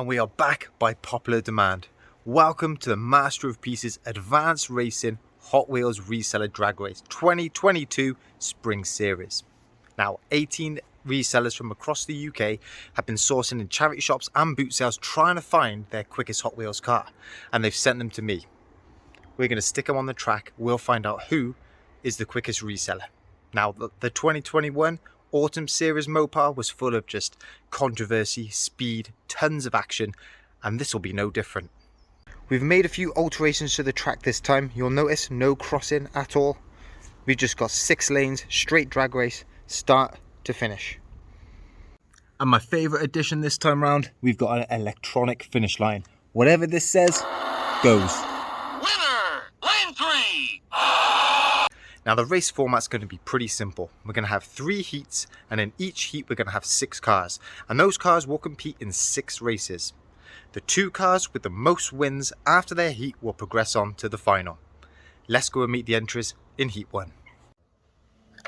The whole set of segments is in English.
And we are back by popular demand. Welcome to the Master of Pieces Advanced Racing Hot Wheels Reseller Drag Race 2022 Spring Series. Now, 18 resellers from across the UK have been sourcing in charity shops and boot sales trying to find their quickest Hot Wheels car, and they've sent them to me. We're going to stick them on the track. We'll find out who is the quickest reseller. Now, the 2021 Autumn Series MOPAR was full of just controversy, speed, tons of action, and this will be no different. We've made a few alterations to the track this time. You'll notice no crossing at all. We've just got 6 lanes, straight drag race, start to finish. And my favourite addition this time round, we've got an electronic finish line. Whatever this says, goes. Winner! Lane 3! Now the race format's going to be pretty simple. We're going to have 3 heats, and in each heat we're going to have 6 cars. And those cars will compete in 6 races. The 2 cars with the most wins after their heat will progress on to the final. Let's go and meet the entries in heat 1.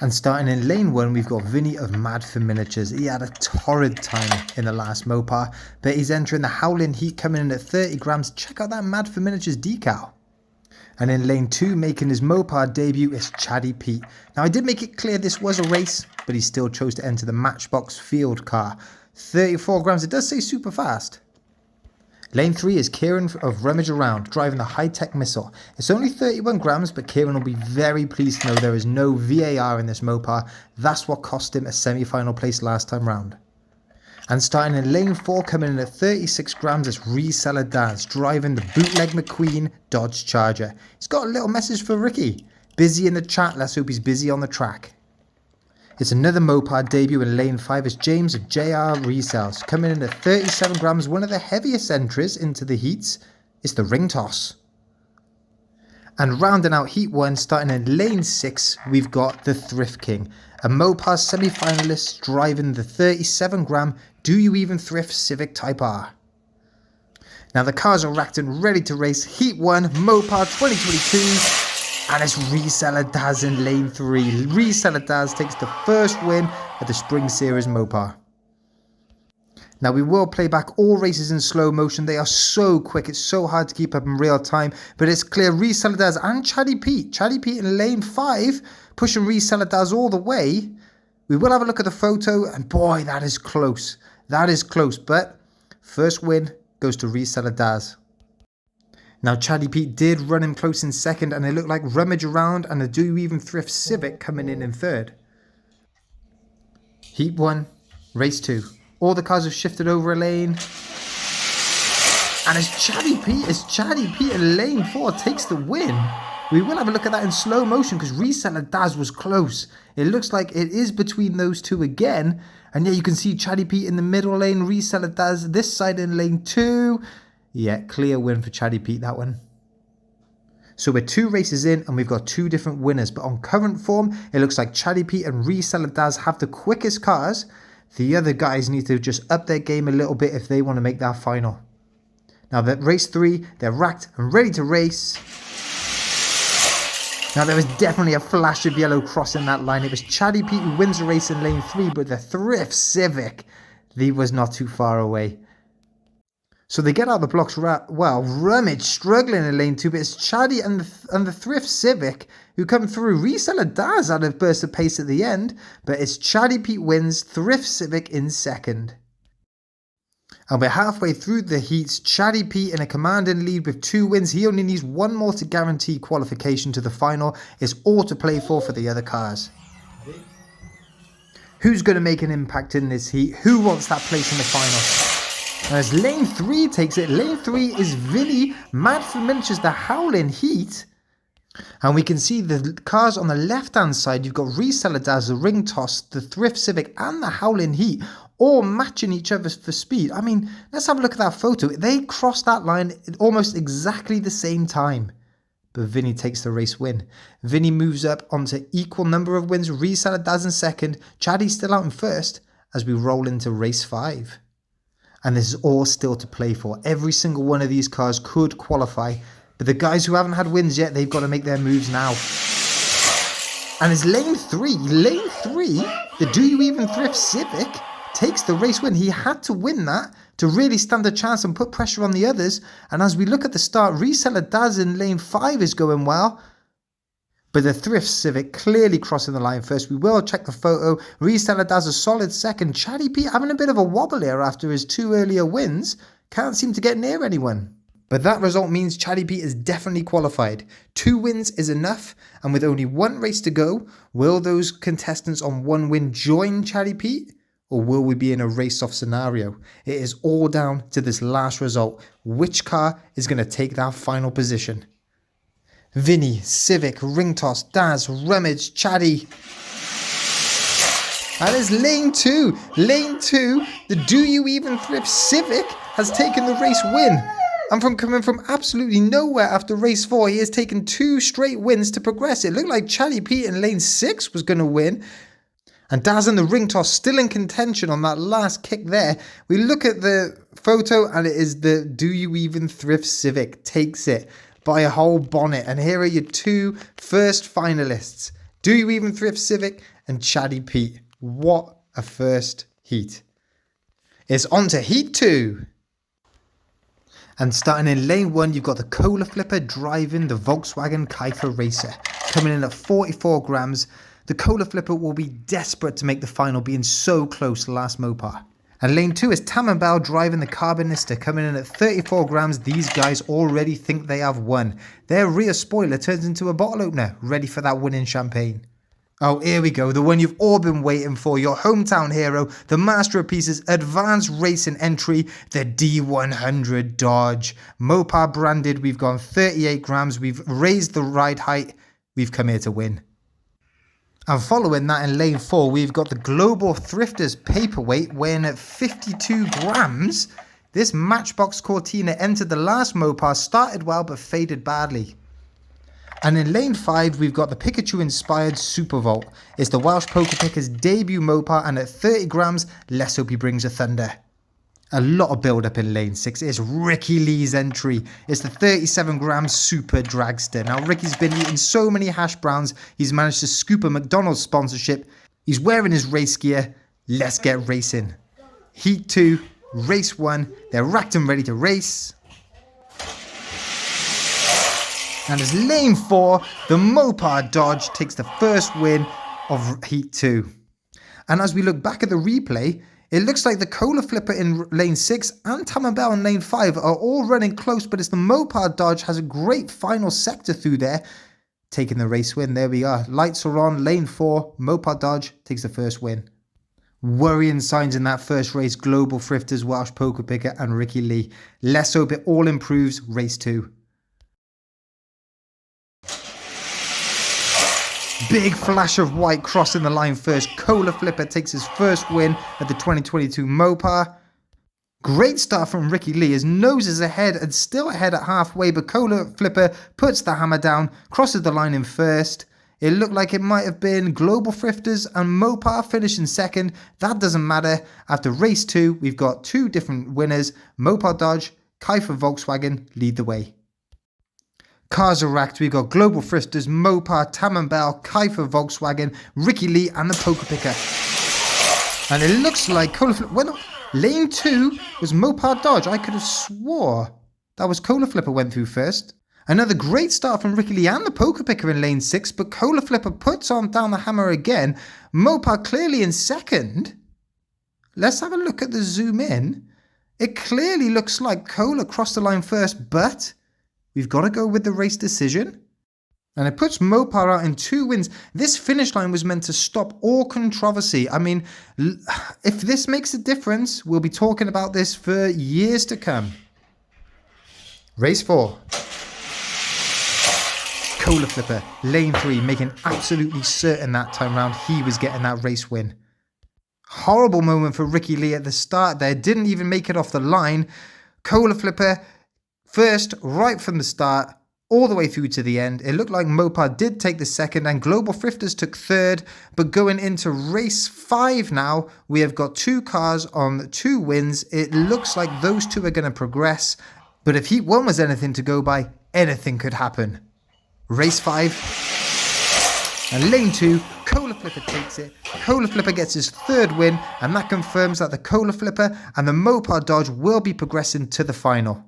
And starting in lane 1, we've got Vini of Mad for Miniatures. He had a torrid time in the last MOPAR, but he's entering the Howling Heat coming in at 30 grams. Check out that Mad for Miniatures decal. And in lane 2, making his MOPAR debut is Chaddy Pete. Now I did make it clear this was a race, but he still chose to enter the Matchbox Field car. 34 grams, it does say super fast. Lane 3 is Kieran of Rummagearound, driving the high-tech missile. It's only 31 grams, but Kieran will be very pleased to know there is no VAR in this MOPAR. That's what cost him a semi-final place last time round. And starting in lane 4, coming in at 36 grams, is Reseller Daz, driving the Bootleg McQueen Dodge Charger. He's got a little message for Ricky. Busy in the chat, let's hope he's busy on the track. It's another MOPAR debut in lane 5 is James of JR Resells, coming in at 37 grams, one of the heaviest entries into the heats is the Ring Toss. And rounding out heat 1, starting in lane 6, we've got the Thrift King, a MOPAR semi-finalist driving the 37 gram Do You Even Thrift Civic Type R. Now the cars are racked and ready to race heat 1 MOPAR 2022, and it's Reseller Daz in lane 3. Reseller Daz takes the first win at the Spring Series MOPAR. Now we will play back all races in slow motion. They are so quick, it's so hard to keep up in real time, but it's clear Reseller Daz and Chaddy Pete in lane 5, pushing Reseller Daz all the way. We will have a look at the photo, and boy, that is close. That is close, but first win goes to Reseller Daz. Now Chaddy Pete did run him close in second, and it looked like Rummagearound and the Do You Even Thrift Civic coming in third. Heat 1, race 2. All the cars have shifted over a lane. And it's Chaddy Pete in lane 4 takes the win. We will have a look at that in slow motion because Reseller Daz was close. It looks like it is between those two again. And yeah, you can see Chaddy Pete in the middle lane, Reseller Daz this side in lane 2. Yeah, clear win for Chaddy Pete, that one. So we're 2 races in and we've got 2 different winners. But on current form, it looks like Chaddy Pete and Reseller Daz have the quickest cars. The other guys need to just up their game a little bit if they want to make that final. Now that race 3, they're racked and ready to race. Now there was definitely a flash of yellow crossing that line. It was Chaddy Pete who wins the race in lane 3, but the Thrift Civic, he was not too far away. So they get out the blocks well. Rummage struggling in lane 2, but it's Chaddy and the Thrift Civic who come through. Reseller Daz had a burst of pace at the end, but it's Chaddy Pete wins, Thrift Civic in second. And we're halfway through the heats. Chaddy Pete in a commanding lead with 2 wins. He only needs 1 more to guarantee qualification to the final. It's all to play for the other cars. Who's going to make an impact in this heat? Who wants that place in the final? As lane 3 takes it, lane 3 is Vini, Mad for Miniatures, the Howling Heat. And we can see the cars on the left-hand side. You've got Reseller Daz, the Ring Toss, the Thrift Civic, and the Howling Heat, all matching each other for speed. I mean, let's have a look at that photo. They crossed that line at almost exactly the same time. But Vini takes the race win. Vini moves up onto equal number of wins. Reseller Daz in second. Chaddy's still out in first as we roll into race 5. And this is all still to play for. Every single one of these cars could qualify. But the guys who haven't had wins yet, they've got to make their moves now. And it's lane 3. Lane 3, the Do You Even Thrift Civic takes the race win. He had to win that to really stand a chance and put pressure on the others. And as we look at the start, Reseller Daz in lane 5 is going well. But the Thrift Civic clearly crossing the line first. We will check the photo. Reseller Daz a solid second. Chaddy Pete having a bit of a wobble here after his 2 earlier wins. Can't seem to get near anyone. But that result means Chaddy Pete is definitely qualified. 2 wins is enough, and with only 1 race to go, will those contestants on 1 win join Chaddy Pete? Or will we be in a race-off scenario? It is all down to this last result. Which car is going to take that final position? Vini, Civic, Ring Toss, Daz, Rummage, Chaddy. And it's lane 2. Lane 2, the Do You Even Thrift Civic has taken the race win. And from coming from absolutely nowhere after race 4, he has taken 2 straight wins to progress. It looked like Chaddy Pete in lane 6 was going to win. And Daz and the Ring Toss still in contention on that last kick there. We look at the photo and it is the Do You Even Thrift Civic takes it by a whole bonnet. And here are your 2 first finalists. Do You Even Thrift Civic and Chaddy Pete. What a first heat. It's on to heat 2. And starting in lane 1, you've got the Kola Flipper driving the Volkswagen Keifer Racer. Coming in at 44 grams, the Kola Flipper will be desperate to make the final, being so close to the last MOPAR. And lane 2 is Tam and Belle driving the Carbonista. Coming in at 34 grams, these guys already think they have won. Their rear spoiler turns into a bottle opener, ready for that winning champagne. Oh, here we go, the one you've all been waiting for, your hometown hero, the master of pieces, advanced racing entry, the D100 Dodge. MOPAR branded, we've gone 38 grams, we've raised the ride height, we've come here to win. And following that in lane 4, we've got the Global Thrifters paperweight weighing at 52 grams. This Matchbox Cortina entered the last MOPAR, started well but faded badly. And in lane 5, we've got the Pikachu-inspired Supervolt. It's the Welsh Pokepicker's debut MOPAR, and at 30 grams, let's hope he brings a thunder. A lot of build-up in lane 6. It's Ricky Lee's entry. It's the 37-gram Super Dragster. Now, Ricky's been eating so many hash browns, he's managed to scoop a McDonald's sponsorship. He's wearing his race gear. Let's get racing. Heat 2, race 1. They're racked and ready to race. And as lane 4, the MOPAR Dodge takes the first win of Heat 2. And as we look back at the replay, it looks like the Kola Flipper in lane 6 and Tam and Belle in lane 5 are all running close, but it's the MOPAR Dodge has a great final sector through there, taking the race win. There we are. Lights are on, lane 4, MOPAR Dodge takes the first win. Worrying signs in that first race, Global Thrifters, Welsh Pokepicker and Ricky Lee. Let's hope it all improves race 2. Big flash of white crossing the line first. Kola Flipper takes his first win at the 2022 MOPAR. Great start from Ricky Lee. His nose is ahead and still ahead at halfway, but Kola Flipper puts the hammer down, crosses the line in first. It looked like it might have been Global Thrifters and MOPAR finishing second. That doesn't matter. After race 2, we've got 2 different winners. MOPAR Dodge, Keifer Volkswagen lead the way. Cars are racked. We've got Global Thrifters, MOPAR, Tam and Belle, Keifer Volkswagen, Ricky Lee and the Pokepicker. And it looks like Kola Flipper... Well, lane 2 was MOPAR Dodge. I could have swore that was Kola Flipper went through first. Another great start from Ricky Lee and the Pokepicker in lane 6, but Kola Flipper puts on down the hammer again. MOPAR clearly in second. Let's have a look at the zoom in. It clearly looks like Kola crossed the line first, but we've got to go with the race decision. And it puts MOPAR out in 2 wins. This finish line was meant to stop all controversy. I mean, if this makes a difference, we'll be talking about this for years to come. Race 4. Kola Flipper, lane 3, making absolutely certain that time round he was getting that race win. Horrible moment for Ricky Lee at the start there. Didn't even make it off the line. Kola Flipper first, right from the start, all the way through to the end. It looked like MOPAR did take the second and Global Thrifters took third. But going into race 5 now, we have got 2 cars on 2 wins. It looks like those 2 are going to progress. But if Heat 1 was anything to go by, anything could happen. Race 5. And lane 2, Kola Flipper takes it. Kola Flipper gets his third win, and that confirms that the Kola Flipper and the MOPAR Dodge will be progressing to the final.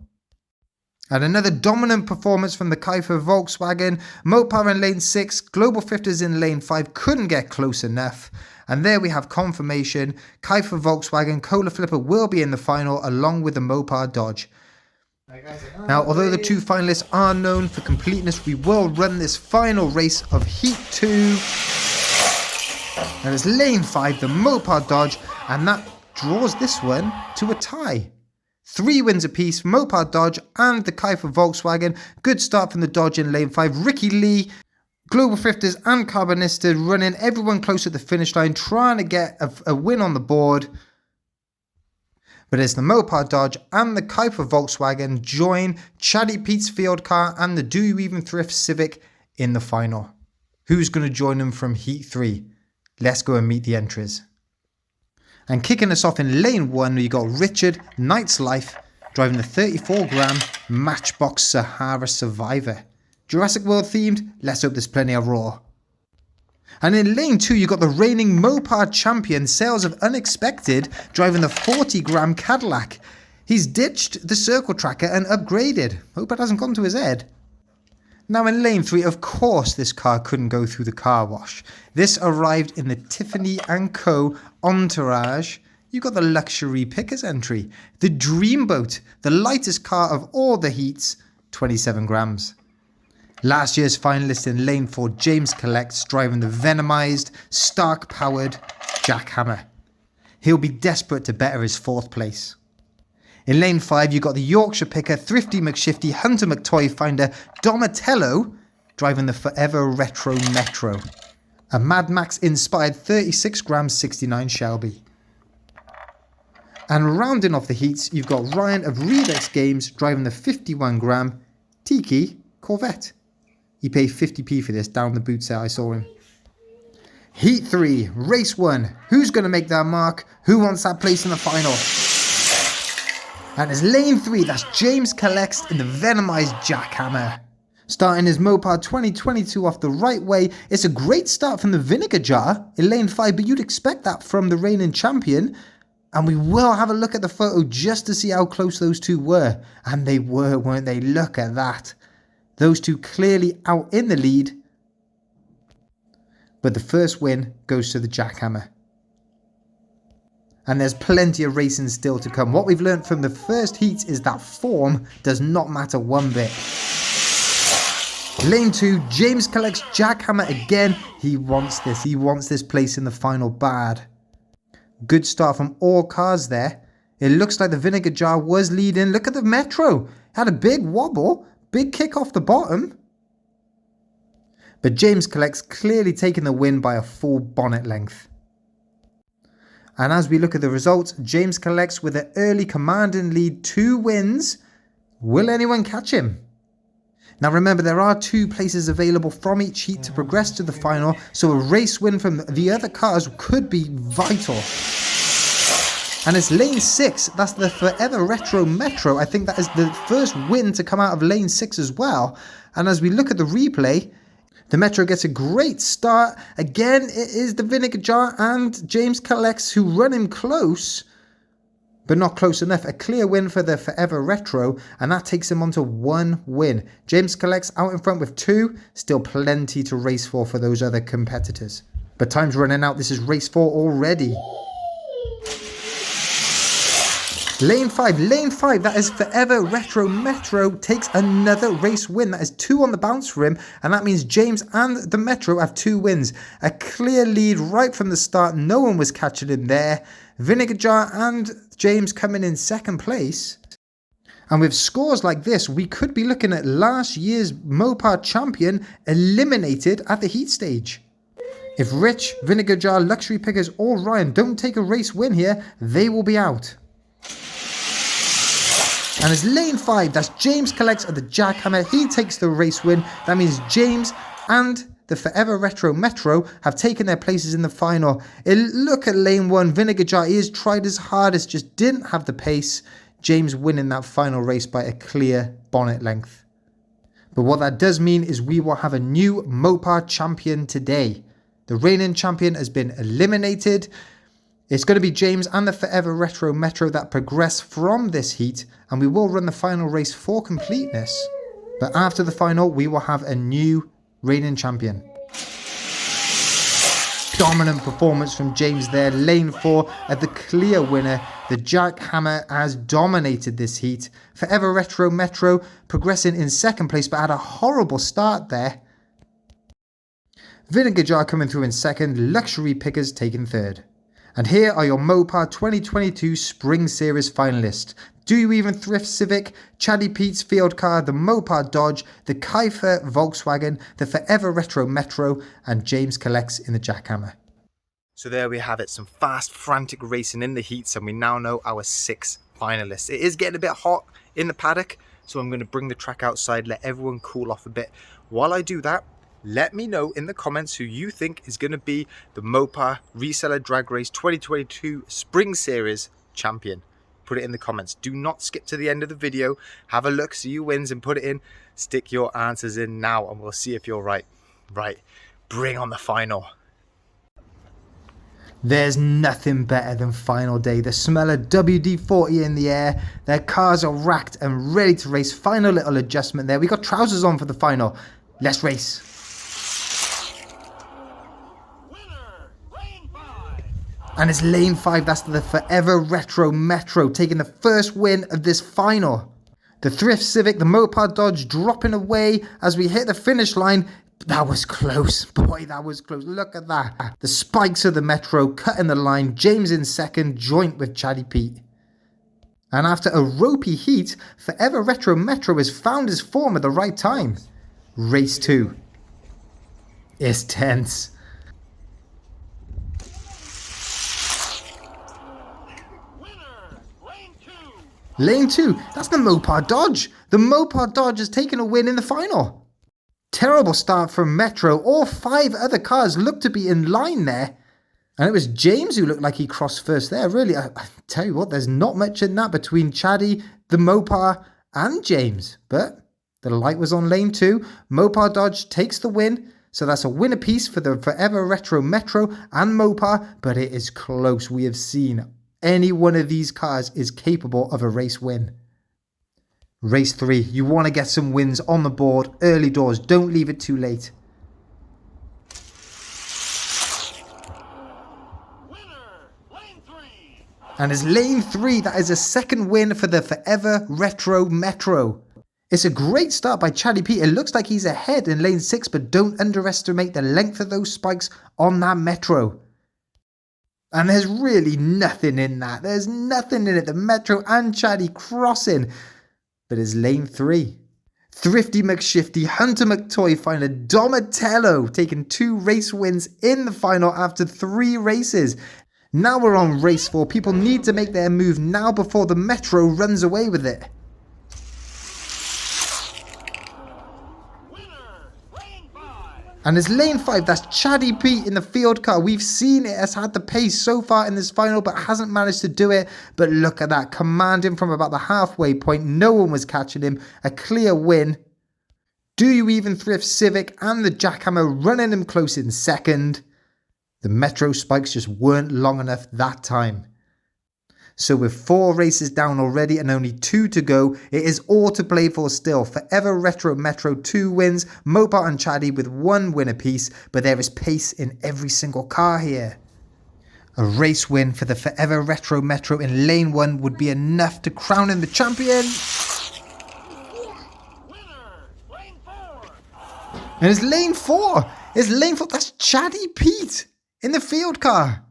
And another dominant performance from the Keifer Volkswagen. MOPAR in lane 6, Global Thrifters in lane 5 couldn't get close enough. And there we have confirmation. Keifer Volkswagen, Kola Flipper will be in the final along with the MOPAR Dodge. Now, although the two finalists are known for completeness, we will run this final race of Heat 2. And it's lane 5, the MOPAR Dodge, and that draws this one to a tie. 3 wins apiece, MOPAR Dodge and the Keifer Volkswagen. Good start from the Dodge in lane 5. Ricky Lee, Global Thrifters and Carbonista running everyone close at the finish line, trying to get a win on the board. But it's the MOPAR Dodge and the Keifer Volkswagen join Chaddy Pete's field car and the Do You Even Thrift Civic in the final. Who's going to join them from Heat 3? Let's go and meet the entries. And kicking us off in lane 1, we got Richard, Knight's Life, driving the 34-gram Matchbox Sahara Survivor. Jurassic World themed, let's hope there's plenty of raw. And in lane 2, you got the reigning MOPAR champion, Sales of Unexpected, driving the 40-gram Cadillac. He's ditched the circle tracker and upgraded. Hope it hasn't gone to his head. Now in lane 3, of course this car couldn't go through the car wash. This arrived in the Tiffany & Co. Entourage. You got the Luxury Pickers entry. The Dreamboat, the lightest car of all the heats, 27 grams. Last year's finalist in lane 4, James Collects, driving the venomized, Stark-powered Jackhammer. He'll be desperate to better his 4th place. In lane 5, you got the Yorkshire Picker, Thrifty McShifty, Hunter McToy Finder, Donatello, driving the Forever Retro Metro. A Mad Max-inspired 36-gram 69 Shelby. And rounding off the heats, you've got Ryan of Redux Games, driving the 51-gram Tiki Corvette. He paid 50p for this down the boot set, I saw him. Heat 3, race 1. Who's going to make that mark? Who wants that place in the final? And it's lane 3, that's James Collects in the venomized Jackhammer. Starting his MOPAR 2022 off the right way, it's a great start from the Vinegar Jar in lane 5, but you'd expect that from the reigning champion. And we will have a look at the photo just to see how close those two were. And they were, weren't they? Look at that. Those two clearly out in the lead. But the first win goes to the Jackhammer. And there's plenty of racing still to come. What we've learned from the first heats is that form does not matter one bit. Lane 2, James Collects Jackhammer again. He wants this. He wants this place in the final bad. Good start from all cars there. It looks like the Vinegar Jar was leading. Look at the Metro. Had a big wobble. Big kick off the bottom. But James Collects clearly taking the win by a full bonnet length. And as we look at the results, James Collects with an early commanding lead, 2 wins. Will anyone catch him? Now remember, there are 2 places available from each heat to progress to the final, so a race win from the other cars could be vital. And it's lane 6, that's the Forever Retro Metro. I think that is the first win to come out of lane 6 as well. And as we look at the replay, the Metro gets a great start. Again, it is the Vinegar Jar and James Collects who run him close, but not close enough. A clear win for the Forever Retro, and that takes him on to 1 win. James Collects out in front with 2, still plenty to race for those other competitors. But time's running out, this is race 4 already. Lane 5, that is Forever Retro Metro, takes another race win. That is 2 on the bounce for him, and that means James and the Metro have 2 wins. A clear lead right from the start, no one was catching him there. Vinegar Jar and James coming in 2nd place. And with scores like this, we could be looking at last year's MOPAR champion eliminated at the heat stage. If Rich, Vinegar Jar, Luxury Pickers or Ryan don't take a race win here, they will be out. And it's lane 5, that's James Collects at the Jackhammer. He takes the race win. That means James and the Forever Retro Metro have taken their places in the final. Look at lane 1, Vinegar Jar. He has tried his hardest, just didn't have the pace. James winning that final race by a clear bonnet length. But what that does mean is we will have a new MOPAR champion today. The reigning champion has been eliminated. It's going to be James and the Forever Retro Metro that progress from this heat, and we will run the final race for completeness. But after the final, we will have a new reigning champion. Dominant performance from James there. Lane 4 at the clear winner. The Jackhammer has dominated this heat. Forever Retro Metro progressing in second place, but had a horrible start there. Vinegar Jar coming through in second. Luxury Pickers taking third. And here are your MOPAR 2022 Spring Series finalists. Do You Even Thrift Civic, Chaddy Pete's Field Car, the MOPAR Dodge, the Kiefer Volkswagen, the Forever Retro Metro, and James Collects in the Jackhammer. So there we have it, some fast, frantic racing in the heats, and we now know our 6 finalists. It is getting a bit hot in the paddock, so I'm going to bring the track outside, let everyone cool off a bit. While I do that, let me know in the comments who you think is going to be the MOPAR Reseller Drag Race 2022 Spring Series champion. Put it in the comments. Do not skip to the end of the video. Have a look, see who wins, and put it in. Stick your answers in now, and we'll see if you're right. Right, bring on the final. There's nothing better than final day. The smell of WD-40 in the air. Their cars are racked and ready to race. Final little adjustment there. We got trousers on for the final. Let's race. And it's lane 5, that's the Forever Retro Metro, taking the first win of this final. The Thrift Civic, the MOPAR Dodge dropping away as we hit the finish line. That was close, boy, that was close. Look at that. The spikes of the Metro cutting the line. James in second, joint with Chaddy Pete. And after a ropey heat, Forever Retro Metro has found his form at the right time. Race 2. It's tense. Lane 2, that's the MOPAR Dodge. The MOPAR Dodge has taken a win in the final. Terrible start from Metro. All 5 other cars looked to be in line there. And it was James who looked like he crossed first there. Really, I tell you what, there's not much in that between Chaddy, the MOPAR, and James. But the light was on lane 2. MOPAR Dodge takes the win. So that's a win apiece for the Forever Retro Metro and MOPAR. But it is close. We have seen any one of these cars is capable of a race win. Race 3. You want to get some wins on the board early doors. Don't leave it too late. Winner, lane 3. And it's lane 3. That is a second win for the Forever Retro Metro. It's a great start by Chaddy Pete. It looks like he's ahead in lane 6, but don't underestimate the length of those spikes on that Metro. And there's really nothing in that. There's nothing in it. The Metro and Chaddy crossing. But it's lane 3. Thrifty McShifty, Hunter McToy finder Donatello taking 2 race wins in the final after 3 races. Now we're on race 4. People need to make their move now before the Metro runs away with it. And it's lane 5, that's Chaddy Pete in the field car. We've seen it has had the pace so far in this final, but hasn't managed to do it. But look at that, commanding from about the halfway point. No one was catching him. A clear win. Do You Even Thrift Civic and the Jackhammer running him close in second. The Metro spikes just weren't long enough that time. So with 4 races down already and only 2 to go, it is all to play for still. Forever Retro Metro 2 wins, MOPAR and Chaddy with 1 win apiece, but there is pace in every single car here. A race win for the Forever Retro Metro in lane 1 would be enough to crown him the champion. Winner, lane 4. And it's lane 4. It's lane 4. That's Chaddy Pete in the field car.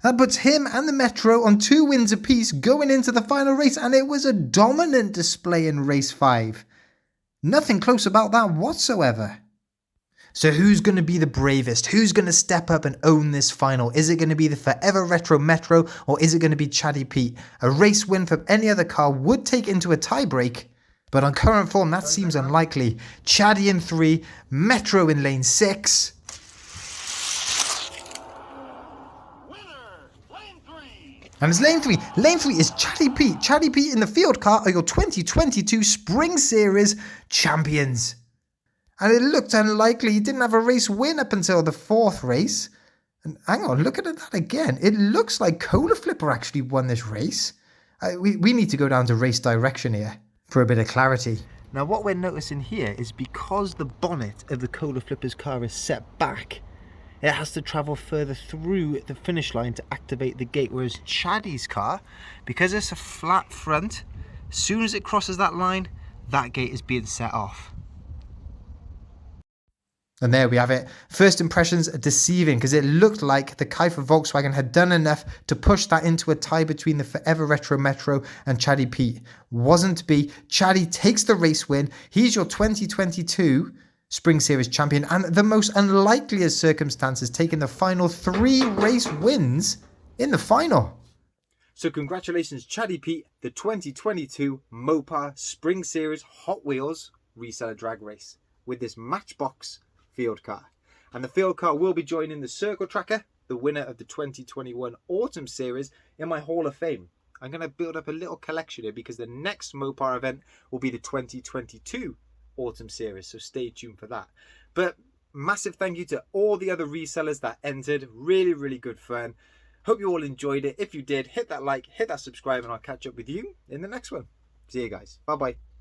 That puts him and the Metro on 2 wins apiece going into the final race, and it was a dominant display in race 5. Nothing close about that whatsoever. So who's going to be the bravest? Who's going to step up and own this final? Is it going to be the Forever Retro Metro, or is it going to be Chaddy Pete? A race win from any other car would take into a tiebreak, but on current form that seems unlikely. Chaddy in 3, Metro in lane 6. And it's lane 3. Lane 3 is Chaddy Pete. Chaddy Pete in the field car are your 2022 Spring Series champions. And it looked unlikely he didn't have a race win up until the 4th race. And hang on, look at that again. It looks like Kola Flipper actually won this race. We need to go down to race direction here for a bit of clarity. Now what we're noticing here is because the bonnet of the Kola Flipper's car is set back, it has to travel further through the finish line to activate the gate, whereas Chaddy's car, because it's a flat front, as soon as it crosses that line, that gate is being set off. And there we have it. First impressions are deceiving because it looked like the Kaifer Volkswagen had done enough to push that into a tie between the Forever Retro Metro and Chaddy Pete. Wasn't to be. Chaddy takes the race win. He's your 2022 Spring Series champion, and the most unlikely of circumstances, taking the final 3 race wins in the final. So congratulations Chaddy Pete, the 2022 MOPAR Spring Series Hot Wheels Reseller Drag Race with this Matchbox field car. And the field car will be joining the Circle Tracker, the winner of the 2021 Autumn Series, in my Hall of Fame. I'm going to build up a little collection here because the next MOPAR event will be the 2022 Autumn Series, so stay tuned for that. But massive thank you to all the other resellers that entered. Really good fun. Hope you all enjoyed it. If you did, hit that like, hit that subscribe, and I'll catch up with you in the next one. See you guys. Bye bye.